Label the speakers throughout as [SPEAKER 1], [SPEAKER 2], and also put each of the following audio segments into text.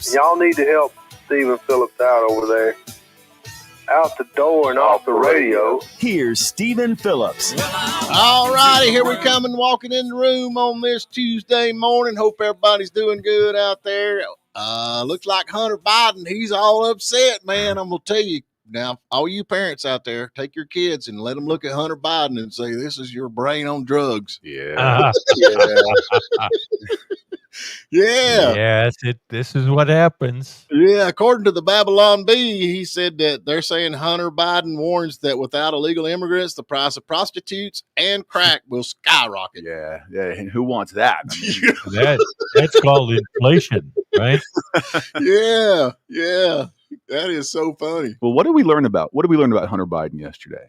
[SPEAKER 1] Phillips.
[SPEAKER 2] Y'all need to help Stephen Phillips out over there. Out the door and off the radio.
[SPEAKER 1] Here's Stephen Phillips.
[SPEAKER 3] All righty, here we come and walking in the room on this Tuesday morning. Hope everybody's doing good out there. Looks like Hunter Biden, he's all upset, man. I'm going to tell you now, all you parents out there, take your kids and let them look at Hunter Biden and say, this is your brain on drugs.
[SPEAKER 4] Yeah.
[SPEAKER 3] Yeah.
[SPEAKER 4] Yes, this is what happens.
[SPEAKER 3] Yeah, according to the Babylon Bee, he said that they're saying Hunter Biden warns that without illegal immigrants, the price of prostitutes and crack will skyrocket.
[SPEAKER 5] Yeah. And who wants that? I mean,
[SPEAKER 4] That's called inflation, right?
[SPEAKER 3] Yeah. That is so funny.
[SPEAKER 5] well, what did we learn about Hunter Biden yesterday?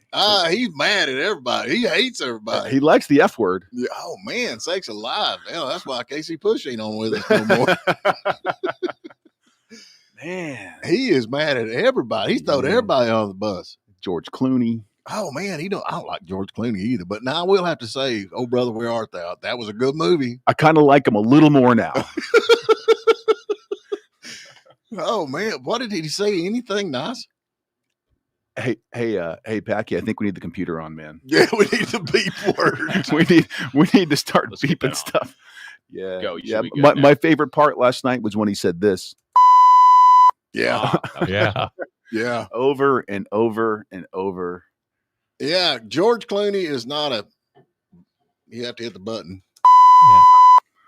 [SPEAKER 3] He's mad at everybody. He hates everybody.
[SPEAKER 5] He likes the F word.
[SPEAKER 3] Yeah, oh man, sakes alive. Hell, that's why Casey Push ain't on with us no more.
[SPEAKER 5] Man,
[SPEAKER 3] He is mad at everybody. He's throwing everybody on the bus.
[SPEAKER 5] George Clooney.
[SPEAKER 3] Oh man, I don't like George Clooney either. But now I will have to say, oh brother, where art thou? That was a good movie.
[SPEAKER 5] I kind of like him a little more now.
[SPEAKER 3] Oh man, what did he say? Anything nice?
[SPEAKER 5] Hey, Packy, I think we need the computer on, man.
[SPEAKER 3] Yeah, we need to beep words.
[SPEAKER 5] we need to start
[SPEAKER 6] Let's get
[SPEAKER 5] beeping
[SPEAKER 6] that
[SPEAKER 5] stuff. Yeah.
[SPEAKER 6] Go, you
[SPEAKER 5] Yeah.
[SPEAKER 6] should be good now.
[SPEAKER 5] My favorite part last night was when he said this
[SPEAKER 3] Yeah,
[SPEAKER 4] Yeah.
[SPEAKER 3] yeah,
[SPEAKER 5] over and over and over.
[SPEAKER 3] yeah. George Clooney is not a. You have to hit the button.
[SPEAKER 4] Yeah.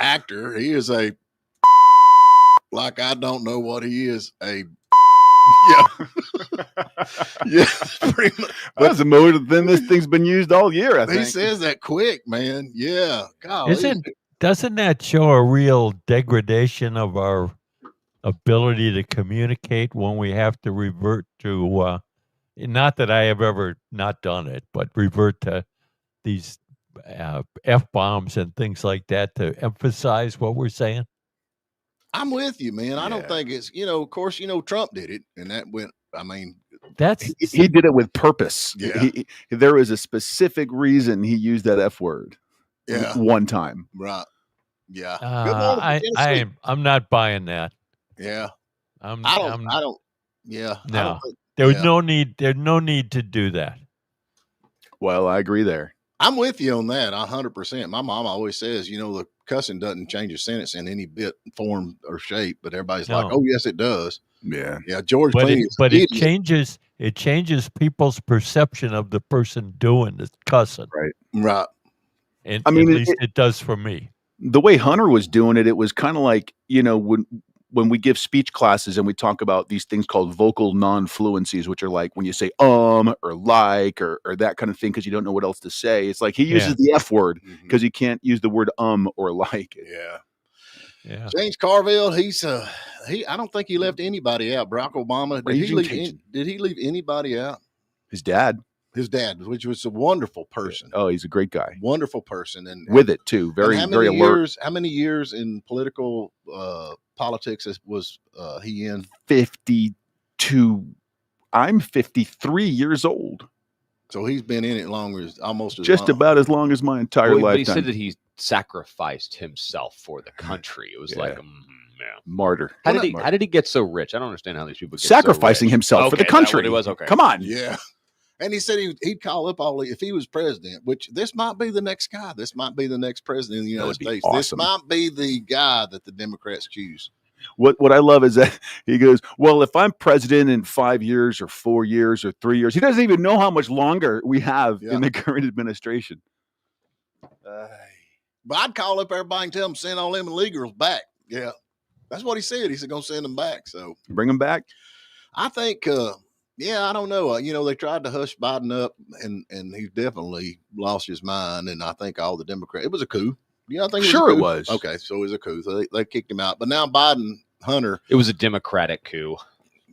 [SPEAKER 3] Actor. He is a. Like I don't know what he is. A. Yeah, yeah. Pretty much.
[SPEAKER 5] That's a more than this thing's been used all year, I think.
[SPEAKER 3] He says that quick, man. Yeah. God.
[SPEAKER 4] Doesn't that show a real degradation of our ability to communicate when we have to revert to not that I have ever not done it, but revert to these F-bombs and things like that to emphasize what we're saying?
[SPEAKER 3] I'm with you, man. I don't
[SPEAKER 5] Yeah.
[SPEAKER 3] think it's, of course, Trump did it and that went, I mean,
[SPEAKER 4] That's
[SPEAKER 5] He did it with purpose.
[SPEAKER 3] Yeah.
[SPEAKER 5] There was a specific reason he used that F word.
[SPEAKER 3] yeah,
[SPEAKER 5] One time.
[SPEAKER 3] right. Yeah. Good morning, Tennessee.
[SPEAKER 4] I'm not buying that.
[SPEAKER 3] Yeah.
[SPEAKER 4] Yeah.
[SPEAKER 3] Yeah. I
[SPEAKER 4] No.
[SPEAKER 3] don't think,
[SPEAKER 4] There's
[SPEAKER 3] yeah.
[SPEAKER 4] there's no need to do that.
[SPEAKER 5] Well, I agree there.
[SPEAKER 3] I'm with you on that. 100%. My mom always says, the cussin doesn't change a sentence in any bit, form, or shape, but everybody's like,
[SPEAKER 4] No.
[SPEAKER 3] oh, yes, it does.
[SPEAKER 5] Yeah.
[SPEAKER 3] Yeah. George
[SPEAKER 4] But
[SPEAKER 3] Clooney.
[SPEAKER 4] it changes people's perception of the person doing the cussing.
[SPEAKER 3] Right.
[SPEAKER 4] And
[SPEAKER 5] I mean,
[SPEAKER 4] at least it does for me.
[SPEAKER 5] The way Hunter was doing it, it was kind of like, when we give speech classes and we talk about these things called vocal non-fluencies, which are like when you say or like or that kind of thing because you don't know what else to say. It's like he uses the F word because he can't use the word or like.
[SPEAKER 3] Yeah.
[SPEAKER 4] Yeah.
[SPEAKER 3] James Carville, I don't think he left anybody out. Barack Obama, did he leave anybody out?
[SPEAKER 5] His dad.
[SPEAKER 3] His dad, which was a wonderful person.
[SPEAKER 5] Oh, he's a great guy.
[SPEAKER 3] Wonderful person. And
[SPEAKER 5] With it too. Very, very alert.
[SPEAKER 3] How many years in political politics was he in?
[SPEAKER 5] 52. I'm 53 years old.
[SPEAKER 3] So he's been in it almost as
[SPEAKER 5] Just
[SPEAKER 3] long.
[SPEAKER 5] about as long as my entire
[SPEAKER 6] But he
[SPEAKER 5] lifetime.
[SPEAKER 6] said that he sacrificed himself for the country. It was like, yeah.
[SPEAKER 5] Martyr.
[SPEAKER 6] How did he get so rich? I don't understand how these people get
[SPEAKER 5] Sacrificing
[SPEAKER 6] so rich.
[SPEAKER 5] himself for the
[SPEAKER 6] Okay, is that what
[SPEAKER 5] country.
[SPEAKER 6] it was? Okay.
[SPEAKER 5] Come on.
[SPEAKER 3] Yeah. And he said he'd call up if he was president, which this might be the next guy. This might be the next president of the United States.
[SPEAKER 5] Awesome.
[SPEAKER 3] This might be the guy that the Democrats choose.
[SPEAKER 5] What I love is that he goes, well, if I'm president in 5 years or 4 years or 3 years, he doesn't even know how much longer we have in the current administration.
[SPEAKER 3] But I'd call up everybody and tell them send all them illegals back. Yeah. That's what he said. He said, go send them back. So
[SPEAKER 5] bring them back.
[SPEAKER 3] I think, I don't know. They tried to hush Biden up and he definitely lost his mind. And I think all the Democrats, it was a coup. I think
[SPEAKER 5] it was.
[SPEAKER 3] Okay. So it was a coup. So they kicked him out. But now Biden, Hunter.
[SPEAKER 6] It was a Democratic coup.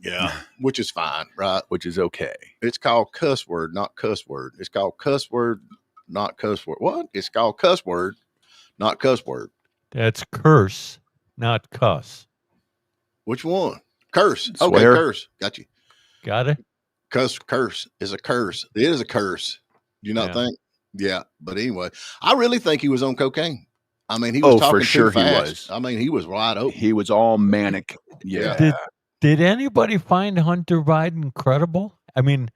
[SPEAKER 3] Yeah. Which is fine. Right.
[SPEAKER 5] Which is okay.
[SPEAKER 3] It's called cuss word, not cuss word. It's called cuss word, not cuss word. What? It's called cuss word, not cuss word.
[SPEAKER 4] That's curse, not cuss.
[SPEAKER 3] Which one? Curse.
[SPEAKER 5] Swear.
[SPEAKER 3] Okay, curse. Got you.
[SPEAKER 4] Got it?
[SPEAKER 3] Curse is a curse. It is a curse. Do you not think? Yeah. But anyway, I really think he was on cocaine. I mean, he was talking
[SPEAKER 5] for sure
[SPEAKER 3] too fast.
[SPEAKER 5] he was.
[SPEAKER 3] I mean, he was wide open.
[SPEAKER 5] He was all manic. Yeah.
[SPEAKER 4] Did anybody find Hunter Biden credible? I mean,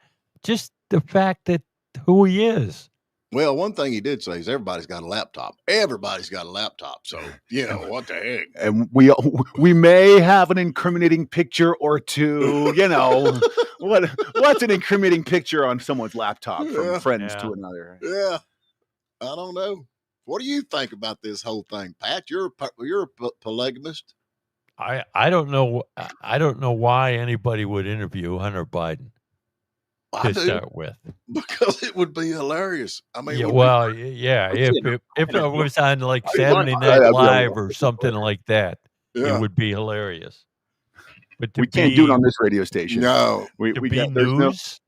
[SPEAKER 4] just the fact that who he is.
[SPEAKER 3] Well, one thing he did say is everybody's got a laptop. Everybody's got a laptop. So, what the heck?
[SPEAKER 5] And we may have an incriminating picture or two. What's an incriminating picture on someone's laptop from friends to another?
[SPEAKER 3] Yeah, I don't know. What do you think about this whole thing, Pat? You're a polygamist.
[SPEAKER 4] I don't know. I don't know why anybody would interview Hunter Biden to start with,
[SPEAKER 3] because it would be hilarious. I mean,
[SPEAKER 4] if it was on like Saturday Night Live or something like that, it would be hilarious. But
[SPEAKER 5] we can't do it on this radio station.
[SPEAKER 3] No,
[SPEAKER 5] there's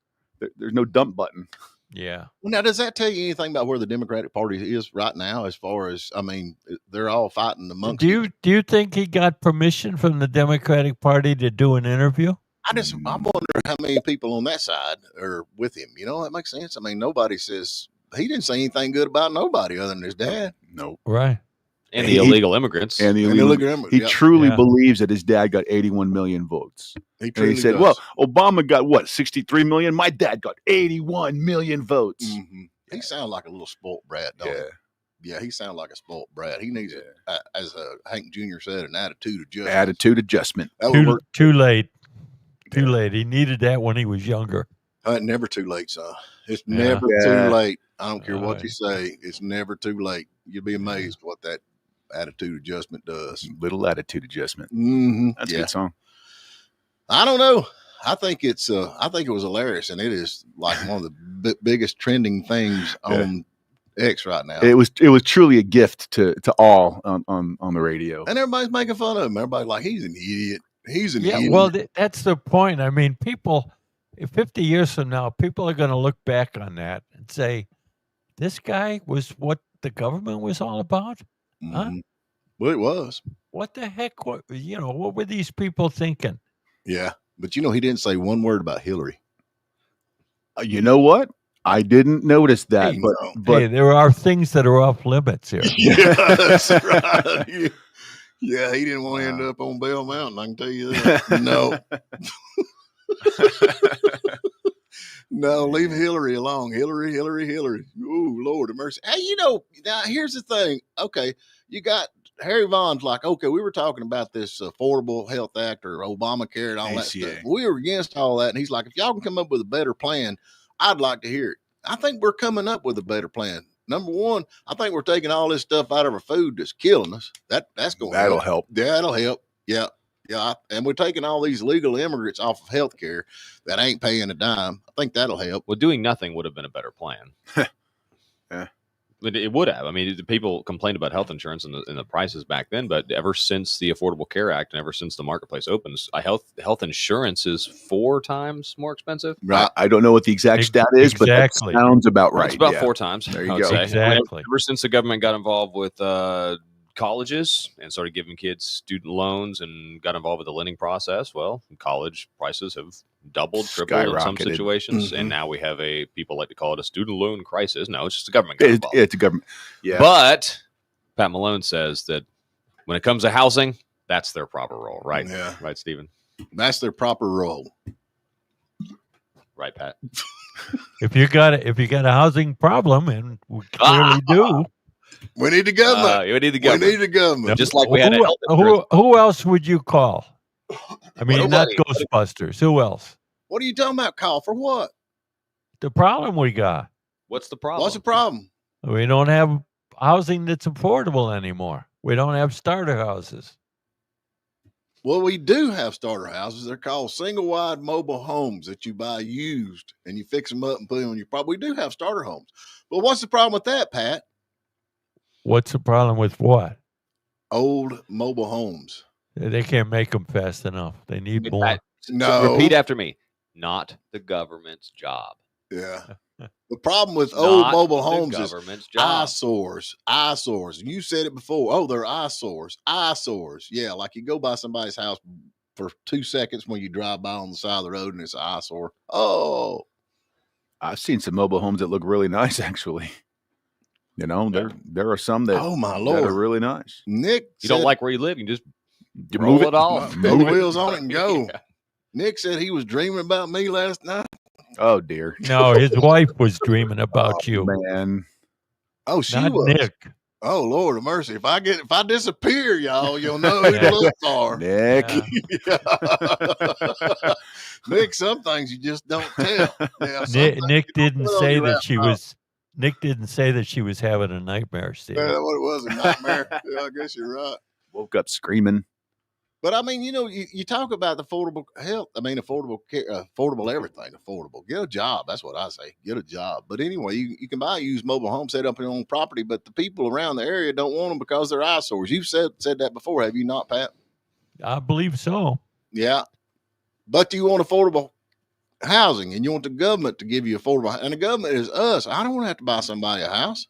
[SPEAKER 5] no dump button.
[SPEAKER 4] Yeah.
[SPEAKER 3] Well, now, does that tell you anything about where the Democratic Party is right now? As far as, I mean, they're all fighting amongst.
[SPEAKER 4] Do you think he got permission from the Democratic Party to do an interview?
[SPEAKER 3] I wonder how many people on that side are with him. That makes sense. I mean, nobody says he didn't say anything good about nobody other than his dad.
[SPEAKER 5] No,
[SPEAKER 4] right.
[SPEAKER 6] And the illegal immigrants.
[SPEAKER 5] And the illegal immigrants. He truly believes that his dad got 81 million votes. He said, does. Well, Obama got 63 million? My dad got 81 million votes.
[SPEAKER 3] Mm-hmm. He sounds like a little spoiled brat, don't he? Yeah, he sounds like a spoiled brat. He needs, as Hank Jr. said, an attitude adjustment.
[SPEAKER 5] Attitude adjustment.
[SPEAKER 4] Too late. Too late. He needed that when he was younger.
[SPEAKER 3] Never too late, son. It's never too late. I don't care what you say. It's never too late. You'll be amazed what that attitude adjustment does.
[SPEAKER 5] Little attitude adjustment.
[SPEAKER 3] Mm-hmm.
[SPEAKER 5] That's a good song.
[SPEAKER 3] I don't know. I think it was hilarious, and it is like one of the biggest trending things on X right now.
[SPEAKER 5] It was truly a gift to all on the radio,
[SPEAKER 3] and everybody's making fun of him. Everybody's like, he's an idiot. He's an idiot.
[SPEAKER 4] Well, that's the point. I mean, people, 50 years from now, people are going to look back on that and say, this guy was what the government was all about?
[SPEAKER 3] Mm-hmm.
[SPEAKER 4] Huh?
[SPEAKER 3] Well, it was.
[SPEAKER 4] What the heck? What were these people thinking?
[SPEAKER 3] Yeah, but he didn't say one word about Hillary.
[SPEAKER 5] You know what? I didn't notice that, but
[SPEAKER 4] there are things that are off limits here.
[SPEAKER 3] Yeah, that's right. Yeah, he didn't want to end up on Bell Mountain. I can tell you that. No. No, leave Hillary alone. Hillary. Ooh, Lord of mercy. Hey, now here's the thing. Okay, you got Harry Vaughn's like, okay, we were talking about this Affordable Health Act or Obamacare and all that stuff. We were against all that. And he's like, if y'all can come up with a better plan, I'd like to hear it. I think we're coming up with a better plan. Number one, I think we're taking all this stuff out of our food that's killing us. That'll help. Yeah, that'll help. Yeah. Yeah, and we're taking all these legal immigrants off of health care that ain't paying a dime. I think that'll help.
[SPEAKER 6] Well, doing nothing would have been a better plan.
[SPEAKER 5] Yeah.
[SPEAKER 6] It would have. I mean, the people complained about health insurance and the prices back then, but ever since the Affordable Care Act and ever since the marketplace opens, health insurance is 4 times more expensive.
[SPEAKER 5] Right. I don't know what the exact stat is, but that sounds about right.
[SPEAKER 6] It's about 4 times.
[SPEAKER 5] There you go.
[SPEAKER 4] Exactly.
[SPEAKER 6] Ever since the government got involved with colleges and started giving kids student loans and got involved with the lending process, well, college prices have doubled, tripled in some situations, and now we have people like to call it a student loan crisis. No, it's just the government got involved.
[SPEAKER 5] It's a government. Yeah.
[SPEAKER 6] But Pat Malone says that when it comes to housing, that's their proper role, right?
[SPEAKER 3] Yeah.
[SPEAKER 6] Right, Stephen?
[SPEAKER 3] That's their proper role.
[SPEAKER 6] Right, Pat?
[SPEAKER 4] If you got a housing problem, and we clearly do,
[SPEAKER 3] we need the government.
[SPEAKER 6] We need the government.
[SPEAKER 3] We need the government.
[SPEAKER 6] Just like we had
[SPEAKER 4] who else would you call? I mean, not
[SPEAKER 6] Nobody.
[SPEAKER 4] Ghostbusters. Who else?
[SPEAKER 3] What are you talking about? Call for what?
[SPEAKER 4] The problem we got.
[SPEAKER 6] What's the problem?
[SPEAKER 3] What's the problem?
[SPEAKER 4] We don't have housing that's affordable anymore. We don't have starter houses.
[SPEAKER 3] Well, we do have starter houses. They're called single-wide mobile homes that you buy used and you fix them up and put them on your property. We do have starter homes. But what's the problem with that, Pat?
[SPEAKER 4] What's the problem with what?
[SPEAKER 3] Old mobile homes.
[SPEAKER 4] They can't make them fast enough. They need more.
[SPEAKER 3] No.
[SPEAKER 6] Repeat after me. Not the government's job.
[SPEAKER 3] Yeah. The problem with old mobile homes is
[SPEAKER 6] job.
[SPEAKER 3] eyesores. And you said it before. Oh, they're eyesores. Yeah, like you go by somebody's house for 2 seconds when you drive by on the side of the road and it's an eyesore. Oh.
[SPEAKER 5] I've seen some mobile homes that look really nice, actually. You know, there are some that,
[SPEAKER 3] Oh my
[SPEAKER 5] that
[SPEAKER 3] Lord,
[SPEAKER 5] are really nice.
[SPEAKER 3] Nick,
[SPEAKER 6] You don't like where you live, you just
[SPEAKER 5] You
[SPEAKER 6] roll
[SPEAKER 5] move
[SPEAKER 6] it off.
[SPEAKER 3] put the
[SPEAKER 5] Move it.
[SPEAKER 3] wheels on it and go.
[SPEAKER 6] Yeah.
[SPEAKER 3] Nick said he was dreaming about me last night.
[SPEAKER 5] Oh dear.
[SPEAKER 4] No, his wife was dreaming about you,
[SPEAKER 5] Man.
[SPEAKER 3] Oh, she
[SPEAKER 4] not
[SPEAKER 3] was.
[SPEAKER 4] Nick.
[SPEAKER 3] Oh Lord of mercy! If I disappear, y'all, you'll know who to look for.
[SPEAKER 5] Nick.
[SPEAKER 4] Yeah.
[SPEAKER 3] Nick, some things you just don't tell. Yeah, some
[SPEAKER 4] Nick,
[SPEAKER 3] things
[SPEAKER 4] Nick
[SPEAKER 3] you don't
[SPEAKER 4] didn't
[SPEAKER 3] put on
[SPEAKER 4] say
[SPEAKER 3] your
[SPEAKER 4] that she
[SPEAKER 3] laptop.
[SPEAKER 4] was. Nick didn't say that she was having a nightmare, Steve.
[SPEAKER 3] Yeah, that's what it was, a nightmare. Yeah, I guess you're right.
[SPEAKER 5] Woke up screaming.
[SPEAKER 3] But I mean, you talk about the affordable health. I mean, affordable care, affordable everything, affordable. Get a job. That's what I say. Get a job. But anyway, you can buy a used mobile home set up on your own property, but the people around the area don't want them because they're eyesores. You've said that before, have you not, Pat?
[SPEAKER 4] I believe so.
[SPEAKER 3] Yeah. But you want affordable housing, and you want the government to give you affordable, and the government is us. I don't want to have to buy somebody a house.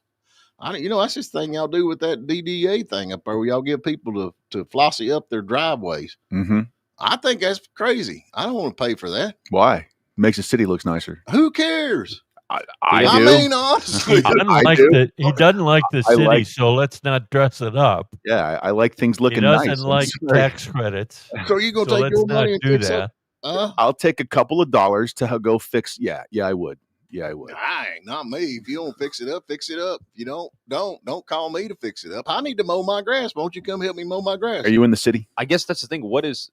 [SPEAKER 3] That's this thing y'all do with that DDA thing up there where y'all give people to flossy up their driveways.
[SPEAKER 5] Mm-hmm.
[SPEAKER 3] I think that's crazy. I don't want to pay for that.
[SPEAKER 5] Why? Makes the city looks nicer.
[SPEAKER 3] Who cares?
[SPEAKER 5] I do.
[SPEAKER 3] mean, honestly,
[SPEAKER 4] He doesn't
[SPEAKER 5] I
[SPEAKER 4] like
[SPEAKER 5] do.
[SPEAKER 4] he doesn't like the
[SPEAKER 5] I
[SPEAKER 4] city,
[SPEAKER 5] like-
[SPEAKER 4] so let's not dress it up.
[SPEAKER 5] Yeah, I like things
[SPEAKER 4] He
[SPEAKER 5] looking
[SPEAKER 4] doesn't
[SPEAKER 5] nice.
[SPEAKER 4] like tax credits,
[SPEAKER 3] so you gonna
[SPEAKER 4] so
[SPEAKER 3] take
[SPEAKER 4] let's
[SPEAKER 3] your
[SPEAKER 4] not
[SPEAKER 3] money and
[SPEAKER 4] do
[SPEAKER 3] fix
[SPEAKER 4] that.
[SPEAKER 3] up?
[SPEAKER 5] I'll take a couple of dollars to go fix. Yeah, I would. Yeah, I would.
[SPEAKER 3] Dang, not me. If you don't fix it up, fix it up. If you don't call me to fix it up. I need to mow my grass. Won't you come help me mow my grass?
[SPEAKER 5] Are you in the city?
[SPEAKER 6] I guess that's the thing. What is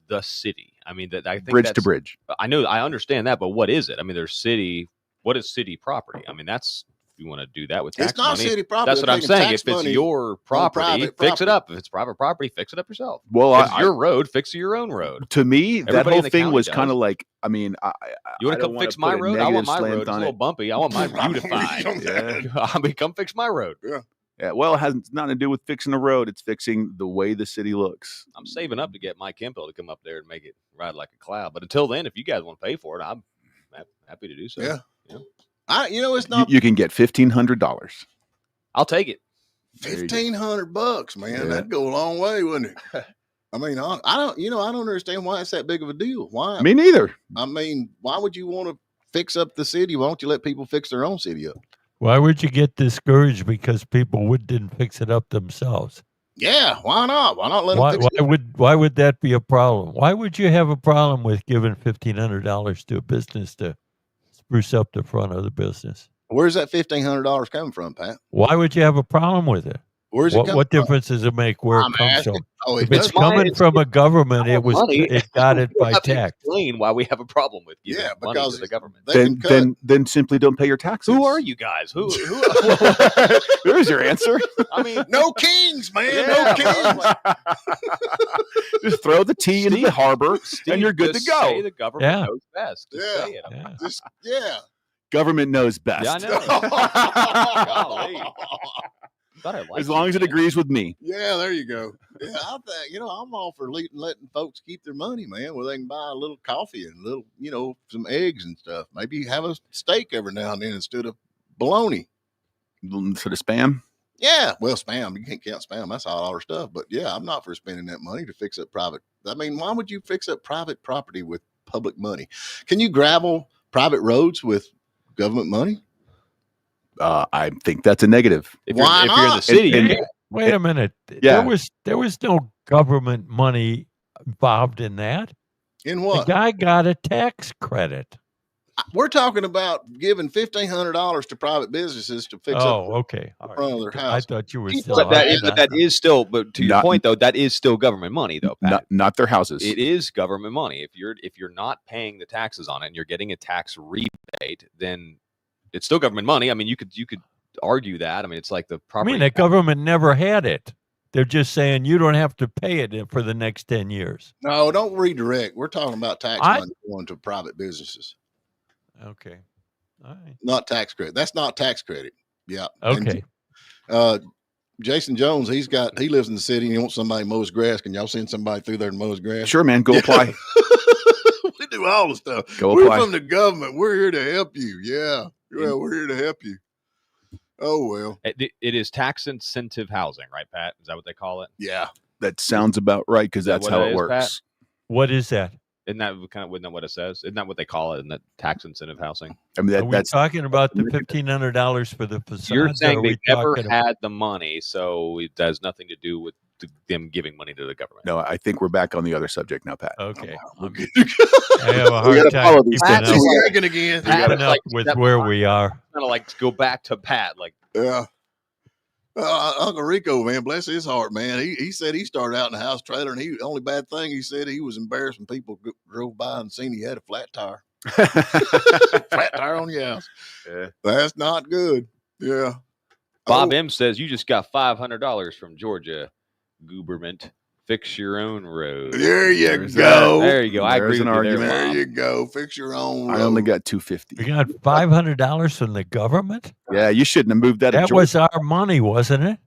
[SPEAKER 6] the city? I mean, that I think
[SPEAKER 5] Bridge to
[SPEAKER 6] that's-
[SPEAKER 5] bridge.
[SPEAKER 6] I know, I understand that, but what is it? I mean, there's city. What is city property? I mean, that's if you want to do that with tax
[SPEAKER 3] It's not
[SPEAKER 6] money.
[SPEAKER 3] city property.
[SPEAKER 6] That's what
[SPEAKER 3] They're
[SPEAKER 6] I'm
[SPEAKER 3] taking
[SPEAKER 6] saying.
[SPEAKER 3] tax
[SPEAKER 6] If it's
[SPEAKER 3] money
[SPEAKER 6] your property,
[SPEAKER 3] private
[SPEAKER 6] fix it
[SPEAKER 3] property.
[SPEAKER 6] up. If it's private property, fix it up yourself.
[SPEAKER 5] Well,
[SPEAKER 6] If it's your road, fix your own road.
[SPEAKER 5] to me, that
[SPEAKER 6] Everybody
[SPEAKER 5] whole
[SPEAKER 6] in the
[SPEAKER 5] thing
[SPEAKER 6] county
[SPEAKER 5] was
[SPEAKER 6] does.
[SPEAKER 5] kind of like. I mean,
[SPEAKER 6] You want to
[SPEAKER 5] I don't
[SPEAKER 6] come
[SPEAKER 5] wanna
[SPEAKER 6] fix my
[SPEAKER 5] put a
[SPEAKER 6] road? I want
[SPEAKER 5] negative
[SPEAKER 6] my
[SPEAKER 5] slant
[SPEAKER 6] road. It's a
[SPEAKER 5] on
[SPEAKER 6] little
[SPEAKER 5] it.
[SPEAKER 6] bumpy. I want mine beautified.
[SPEAKER 5] Yeah.
[SPEAKER 6] I mean, come fix my road.
[SPEAKER 5] Yeah, well, it has nothing to do with fixing the road. It's fixing the way the city looks.
[SPEAKER 6] I'm saving up to get Mike Hempel to come up there and make it ride like a cloud. But until then, if you guys want to pay for it, I'm happy to do so.
[SPEAKER 3] Yeah.
[SPEAKER 6] Yeah.
[SPEAKER 3] It's not
[SPEAKER 5] You can get $1,500.
[SPEAKER 6] I'll take it.
[SPEAKER 3] $1,500, man.
[SPEAKER 5] Yeah.
[SPEAKER 3] That'd go a long way, wouldn't it? I mean, I don't understand why it's that big of a deal. Why?
[SPEAKER 5] Me neither.
[SPEAKER 3] I mean, why would you want to fix up the city? Why don't you let people fix their own city up?
[SPEAKER 4] Why would you get discouraged because people didn't fix it up themselves?
[SPEAKER 3] Yeah, why not? Why not let them fix it?
[SPEAKER 4] Why would that be a problem? Why would you have a problem with giving $1,500 to a business to spruce up the front of the business?
[SPEAKER 3] Where's that $1,500 coming from, Pat?
[SPEAKER 4] Why would you have a problem with it?
[SPEAKER 3] Where's it coming
[SPEAKER 4] What
[SPEAKER 3] from?
[SPEAKER 4] difference does it make where
[SPEAKER 3] I'm
[SPEAKER 4] it comes
[SPEAKER 3] asking.
[SPEAKER 4] from?
[SPEAKER 3] Oh,
[SPEAKER 4] If it's
[SPEAKER 3] does?
[SPEAKER 4] coming
[SPEAKER 6] it's-
[SPEAKER 4] from a government,
[SPEAKER 6] our money.
[SPEAKER 4] it got it
[SPEAKER 6] We
[SPEAKER 4] by
[SPEAKER 6] have to
[SPEAKER 4] tax.
[SPEAKER 6] explain why we have a problem with giving
[SPEAKER 3] Yeah,
[SPEAKER 6] money
[SPEAKER 3] because
[SPEAKER 6] to the government.
[SPEAKER 3] They can cut.
[SPEAKER 5] Then simply don't pay your taxes.
[SPEAKER 6] Who are you guys? Who
[SPEAKER 5] There's your answer.
[SPEAKER 6] I mean,
[SPEAKER 3] No kings, man.
[SPEAKER 6] Yeah,
[SPEAKER 3] No kings.
[SPEAKER 5] Just throw the tea into the harbor, and you're good to
[SPEAKER 6] just
[SPEAKER 5] go.
[SPEAKER 6] say the government
[SPEAKER 4] Yeah.
[SPEAKER 6] knows best. Just
[SPEAKER 3] Yeah.
[SPEAKER 6] say it.
[SPEAKER 4] Yeah.
[SPEAKER 3] Just, yeah.
[SPEAKER 5] Government knows best.
[SPEAKER 6] Yeah, I know. Golly. Thought I liked
[SPEAKER 5] As long
[SPEAKER 6] you,
[SPEAKER 5] as it
[SPEAKER 6] man.
[SPEAKER 5] agrees with me.
[SPEAKER 3] Yeah, there you go. Yeah, I think, I'm all for letting folks keep their money, man, where they can buy a little coffee and a little, some eggs and stuff. Maybe have a steak every now and then instead of bologna.
[SPEAKER 5] Instead of spam.
[SPEAKER 3] Yeah, well, spam, you can't count spam. That's all our stuff. But yeah, I'm not for spending that money to fix up private. I mean, why would you fix up private property with public money? Can you gravel private roads with government money?
[SPEAKER 5] I think that's a negative.
[SPEAKER 6] If
[SPEAKER 3] Why
[SPEAKER 6] you're in the
[SPEAKER 3] not?
[SPEAKER 6] city,
[SPEAKER 5] And-
[SPEAKER 6] you can.
[SPEAKER 4] Wait a minute.
[SPEAKER 5] Yeah.
[SPEAKER 4] There was no government money involved in that.
[SPEAKER 3] In
[SPEAKER 4] The
[SPEAKER 3] what?
[SPEAKER 4] guy got a tax credit.
[SPEAKER 3] We're talking about giving $1,500 to private businesses to fix up
[SPEAKER 4] Oh, okay. All
[SPEAKER 3] front of
[SPEAKER 4] right.
[SPEAKER 3] their
[SPEAKER 4] I
[SPEAKER 3] house.
[SPEAKER 4] thought you were
[SPEAKER 3] But
[SPEAKER 4] still.
[SPEAKER 6] But that
[SPEAKER 4] on
[SPEAKER 6] is, but that is still. But to your
[SPEAKER 5] Not-
[SPEAKER 6] point, though, that is still government money, though. Pat.
[SPEAKER 5] Not their houses.
[SPEAKER 6] It is government money. If you're not paying the taxes on it and you're getting a tax rebate, then it's still government money. I mean, you could argue that. I mean, it's like the
[SPEAKER 4] I
[SPEAKER 6] property.
[SPEAKER 4] mean, the government never had it. They're just saying you don't have to pay it for the next 10 years.
[SPEAKER 3] No, don't redirect. We're talking about tax money going to private businesses,
[SPEAKER 4] Okay. All right.
[SPEAKER 3] not tax credit. That's not tax credit. Yeah. And,
[SPEAKER 4] Okay.
[SPEAKER 3] Jason Jones, he lives in the city and he wants somebody to mow his grass. Can y'all send somebody through there to mow his grass?
[SPEAKER 5] Sure, man. Go apply.
[SPEAKER 3] We do all the stuff.
[SPEAKER 5] Go
[SPEAKER 3] We're
[SPEAKER 5] apply.
[SPEAKER 3] from the government. We're here to help you. Yeah. Yeah, we're here to help you. Oh, well.
[SPEAKER 6] it is tax incentive housing, right, Pat? Is that what they call it?
[SPEAKER 3] Yeah.
[SPEAKER 5] That sounds about right because
[SPEAKER 6] that
[SPEAKER 5] that's
[SPEAKER 6] what
[SPEAKER 5] how
[SPEAKER 6] it
[SPEAKER 5] it
[SPEAKER 6] is,
[SPEAKER 5] works.
[SPEAKER 6] Pat?
[SPEAKER 4] What is that?
[SPEAKER 6] Isn't that what it says? Isn't that what they call it in that tax incentive housing?
[SPEAKER 5] I mean,
[SPEAKER 4] Are we talking about the $1,500 for the facade?
[SPEAKER 6] You're saying they never
[SPEAKER 4] talking
[SPEAKER 6] had the money, so it has nothing to do with them giving money to the government.
[SPEAKER 5] No, I think we're back on the other subject now, Pat.
[SPEAKER 4] Okay.
[SPEAKER 5] I
[SPEAKER 4] have a hard time keeping up with where we are.
[SPEAKER 6] Kind of like go back to Pat, like
[SPEAKER 3] Uncle Rico, man, bless his heart, man. He said he started out in a house trailer, and the only bad thing he said he was embarrassed when people drove by and seen he had a flat tire. Flat tire on your house.
[SPEAKER 5] Yeah.
[SPEAKER 3] That's not good. Yeah.
[SPEAKER 6] Bob M says you just got $500 from Georgia government. Fix your own road.
[SPEAKER 3] There you go.
[SPEAKER 6] There you go. I agree with you
[SPEAKER 3] there you go. Fix your own road.
[SPEAKER 5] I only got $250.
[SPEAKER 4] We got $500 from the government?
[SPEAKER 5] Yeah, you shouldn't have moved that.
[SPEAKER 4] That was our money, wasn't it?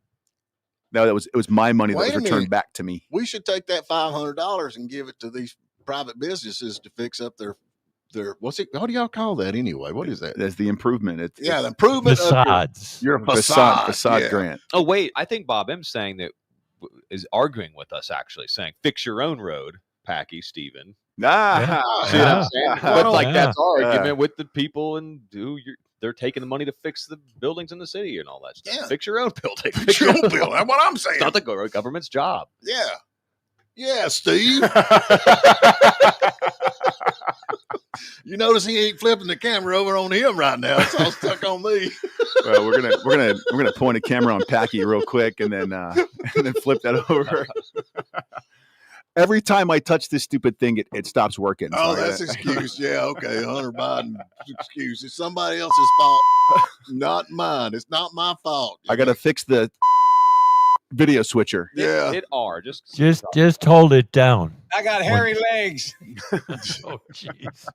[SPEAKER 5] No, it was my money that was returned back to me.
[SPEAKER 3] We should take that $500 and give it to these private businesses to fix up their what's it? What do y'all call that anyway? What is that?
[SPEAKER 5] That's the improvement.
[SPEAKER 3] The improvement
[SPEAKER 4] facades.
[SPEAKER 5] Your facade grant.
[SPEAKER 6] Oh wait, I think Bob M saying that is arguing with us, actually saying fix your own road, Packy Steven.
[SPEAKER 5] See what I'm
[SPEAKER 6] saying? But like that's our argument with the people and they're taking the money to fix the buildings in the city and all that stuff.
[SPEAKER 3] Yeah.
[SPEAKER 6] Fix your own building.
[SPEAKER 3] Fix your own building. That's what I'm saying.
[SPEAKER 6] It's not the government's job.
[SPEAKER 3] Yeah. Yeah, Steve. You notice he ain't flipping the camera over on him right now. It's all stuck on me.
[SPEAKER 5] Well, we're gonna point a camera on Packy real quick and then flip that over. Every time I touch this stupid thing, it stops working.
[SPEAKER 3] Oh, that's excuse. Yeah, okay. Hunter Biden's excuse. It's somebody else's fault, not mine. It's not my fault.
[SPEAKER 5] I gotta fix the video switcher.
[SPEAKER 3] Yeah.
[SPEAKER 6] Hit R.
[SPEAKER 4] Just hold it down.
[SPEAKER 7] I got hairy legs.
[SPEAKER 4] Oh, jeez.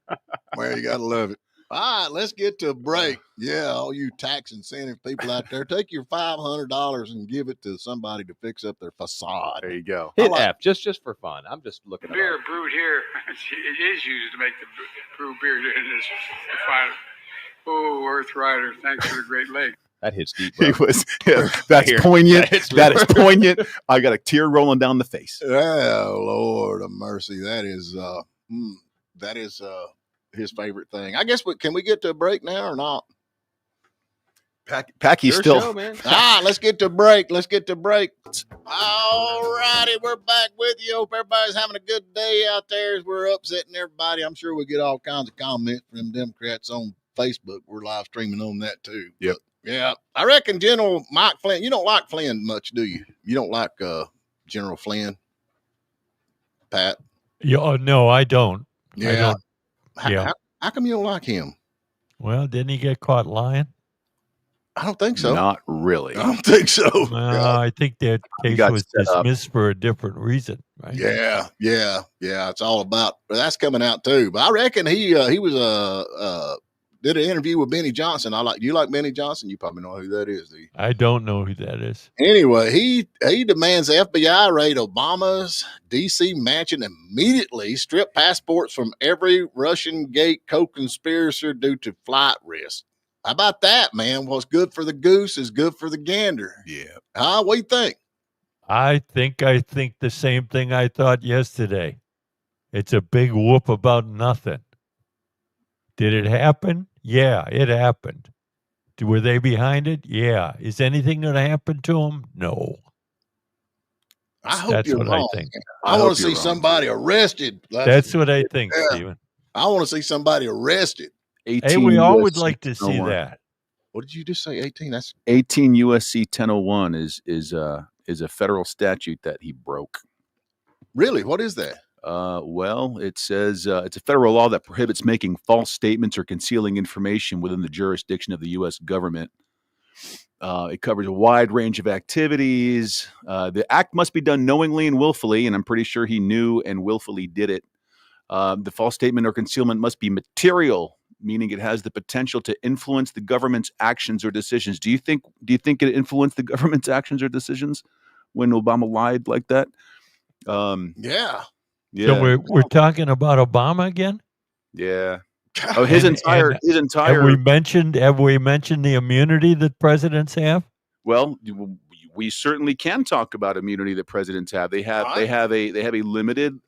[SPEAKER 3] Well, you gotta love it. All right, let's get to a break. Yeah, all you tax incentive people out there, take your $500 and give it to somebody to fix up their facade.
[SPEAKER 5] There you go.
[SPEAKER 6] Hit F just for fun. I'm just looking at
[SPEAKER 7] beer brewed here. It is used to make the brew beer. It is the fine. Oh, Earth Rider, thanks for the great lake.
[SPEAKER 6] That hits deep. Bro.
[SPEAKER 5] He was. Yeah, that's poignant. That is poignant. I got a tear rolling down the face.
[SPEAKER 3] Oh, Lord of mercy. That is his favorite thing. I guess. Can we get to a break now or not?
[SPEAKER 5] Packy's still.
[SPEAKER 6] Show, man.
[SPEAKER 3] Let's get to break. All righty, we're back with you. Hope everybody's having a good day out there as we're upsetting everybody. I'm sure we get all kinds of comments from them Democrats on Facebook. We're live streaming on that too.
[SPEAKER 5] Yep.
[SPEAKER 3] Yeah, I reckon General Mike Flynn. You don't like Flynn much, do you? You don't like General Flynn, Pat?
[SPEAKER 4] No, I don't.
[SPEAKER 3] Yeah.
[SPEAKER 4] I don't.
[SPEAKER 3] How come you don't like him?
[SPEAKER 4] Well, didn't he get caught lying?
[SPEAKER 3] I don't think so.
[SPEAKER 5] Not really.
[SPEAKER 3] I don't think so.
[SPEAKER 4] I think that case was dismissed for a different reason, right?
[SPEAKER 3] Yeah. It's all about. But that's coming out too. But I reckon he was did an interview with Benny Johnson. Do you like Benny Johnson? You probably know who that is, do you?
[SPEAKER 4] I don't know who that is.
[SPEAKER 3] Anyway, he demands the FBI raid Obama's D.C. mansion immediately, strip passports from every Russian Gate co-conspirator due to flight risk. How about that, man? What's good for the goose is good for the gander.
[SPEAKER 5] Yeah.
[SPEAKER 3] What do you think?
[SPEAKER 4] I think the same thing I thought yesterday. It's a big whoop about nothing. Did it happen? Yeah, it happened. Were they behind it? Yeah. Is anything going to happen to them? No.
[SPEAKER 3] I hope
[SPEAKER 4] That's
[SPEAKER 3] you're
[SPEAKER 4] what
[SPEAKER 3] wrong.
[SPEAKER 4] I think.
[SPEAKER 3] I want to see somebody arrested.
[SPEAKER 4] That's what I think, Stephen.
[SPEAKER 3] I want to see somebody arrested.
[SPEAKER 4] Hey, we all would like to see that.
[SPEAKER 3] What did you just say? 18? That's
[SPEAKER 5] 18 USC 1001 is a federal statute that he broke.
[SPEAKER 3] Really? What is that?
[SPEAKER 5] Well, it says it's a federal law that prohibits making false statements or concealing information within the jurisdiction of the U.S. government. It covers a wide range of activities. The act must be done knowingly and willfully, and I'm pretty sure he knew and willfully did it. The false statement or concealment must be material, meaning it has the potential to influence the government's actions or decisions. Do you think it influenced the government's actions or decisions when Obama lied like that?
[SPEAKER 3] Yeah.
[SPEAKER 4] So we're talking about Obama again?
[SPEAKER 5] Yeah. Oh, his entire.
[SPEAKER 4] Have we mentioned the immunity that presidents have?
[SPEAKER 5] Well, we certainly can talk about immunity that presidents have. They have a limited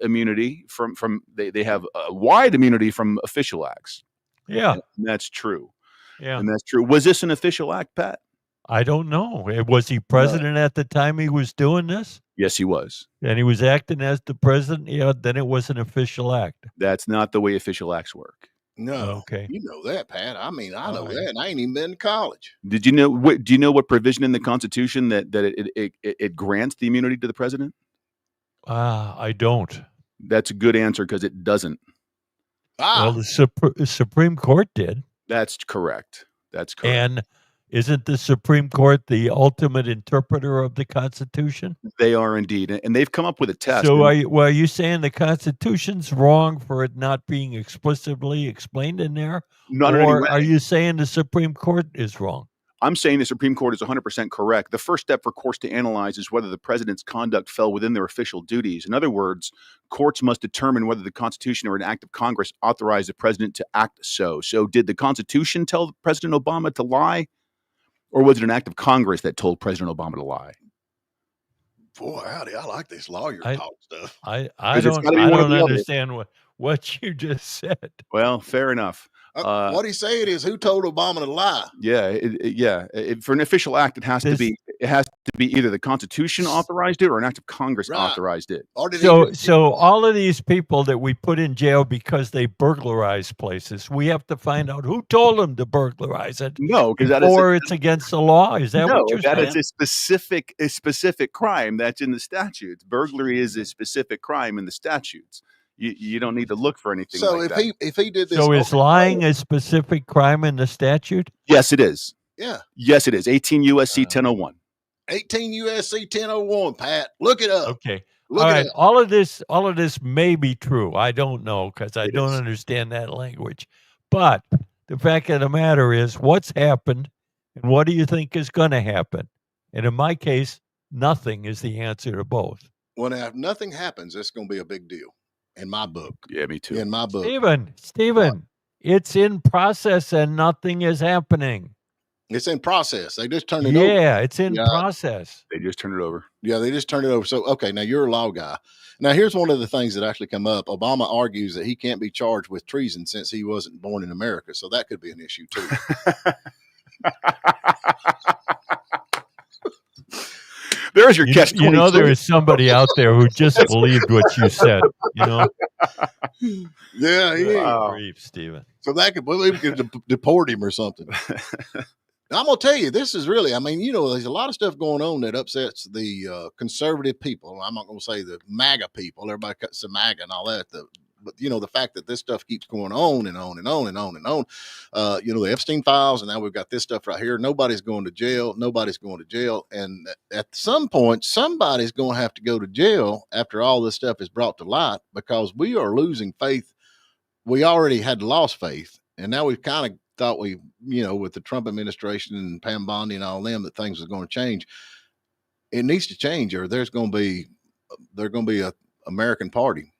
[SPEAKER 5] immunity from they have a wide immunity from official acts.
[SPEAKER 4] Yeah,
[SPEAKER 5] and that's true.
[SPEAKER 4] yeah.
[SPEAKER 5] And that's true. Was this an official act, Pat?
[SPEAKER 4] I don't know. Was he president at the time he was doing this?
[SPEAKER 5] Yes, he was.
[SPEAKER 4] And he was acting as the president? Yeah, then it was an official act.
[SPEAKER 5] That's not the way official acts work.
[SPEAKER 3] No.
[SPEAKER 4] Okay.
[SPEAKER 3] You know that, Pat. I mean, I know
[SPEAKER 4] All right.
[SPEAKER 3] that. And I ain't even been to college.
[SPEAKER 5] Did you know? Do you know what provision in the Constitution that it grants the immunity to the president?
[SPEAKER 4] I don't.
[SPEAKER 5] That's a good answer because it doesn't.
[SPEAKER 4] Well, the Supreme Court did.
[SPEAKER 5] That's correct. That's correct.
[SPEAKER 4] And isn't the Supreme Court the ultimate interpreter of the Constitution?
[SPEAKER 5] They are indeed, and they've come up with a test.
[SPEAKER 4] So are you saying the Constitution's wrong for it not being explicitly explained in there?
[SPEAKER 5] Not in any
[SPEAKER 4] or
[SPEAKER 5] way.
[SPEAKER 4] are you saying the Supreme Court is wrong?
[SPEAKER 5] I'm saying the Supreme Court is 100% correct. The first step for courts to analyze is whether the president's conduct fell within their official duties. In other words, courts must determine whether the Constitution or an act of Congress authorized the president to act so. So did the Constitution tell President Obama to lie? Or was it an act of Congress that told President Obama to lie?
[SPEAKER 3] Boy, howdy, I like this lawyer talk stuff.
[SPEAKER 4] I
[SPEAKER 5] 'Cause it's
[SPEAKER 4] don't
[SPEAKER 5] gotta be one or the other.
[SPEAKER 4] understand what you just said.
[SPEAKER 5] Well, fair enough.
[SPEAKER 3] What he said is, who told Obama to lie?
[SPEAKER 5] Yeah, for an official act, it has to be either the Constitution authorized it or an act of Congress authorized it.
[SPEAKER 3] Or did
[SPEAKER 4] So all of these people that we put in jail because they burglarize places, we have to find out who told them to burglarize it.
[SPEAKER 5] No, because
[SPEAKER 4] it's against the law. Is that what you're saying?
[SPEAKER 5] That is a specific crime that's in the statutes. Burglary is a specific crime in the statutes. You don't need to look for anything.
[SPEAKER 3] So
[SPEAKER 5] like
[SPEAKER 3] if he did this,
[SPEAKER 4] so is lying a specific crime in the statute?
[SPEAKER 5] Yes, it is.
[SPEAKER 3] Yeah.
[SPEAKER 5] Yes, it is. 18 U.S.C. 1001.
[SPEAKER 3] 18 U.S.C. 1001. Pat, look it up.
[SPEAKER 4] Okay.
[SPEAKER 3] Look
[SPEAKER 4] all
[SPEAKER 3] it
[SPEAKER 4] right.
[SPEAKER 3] up.
[SPEAKER 4] All of this may be true. I don't know because I don't understand that language. But the fact of the matter is, what's happened, and what do you think is going to happen? And in my case, nothing is the answer to both.
[SPEAKER 3] Well, now, if nothing happens, it's going to be a big deal. In my book.
[SPEAKER 5] Yeah, me too.
[SPEAKER 3] In my book.
[SPEAKER 4] Stephen, it's in process and nothing is happening.
[SPEAKER 3] It's in process. They just turned it over.
[SPEAKER 4] Yeah, it's in process.
[SPEAKER 5] They just turned it over.
[SPEAKER 3] Yeah, they just turned it over. So, okay, now you're a law guy. Now, here's one of the things that actually come up. Obama argues that he can't be charged with treason since he wasn't born in America. So that could be an issue, too.
[SPEAKER 5] There's your catch.
[SPEAKER 4] You know, there is somebody out there who just believed what you said. You know.
[SPEAKER 3] Yeah,
[SPEAKER 5] Wow.
[SPEAKER 4] Grief, Stephen.
[SPEAKER 3] So that could we could deport him or something. I'm gonna tell you, this is really. I mean, you know, there's a lot of stuff going on that upsets the conservative people. I'm not gonna say the MAGA people. Everybody cuts the MAGA and all that. But you know, the fact that this stuff keeps going on and on and on and on and on. You know, the Epstein files, and now we've got this stuff right here. Nobody's going to jail. Nobody's going to jail. And at some point, somebody's going to have to go to jail after all this stuff is brought to light, because we are losing faith. We already had lost faith, and now we've kind of thought you know, with the Trump administration and Pam Bondi and all them, that things are going to change. It needs to change, or there's going to be a American party.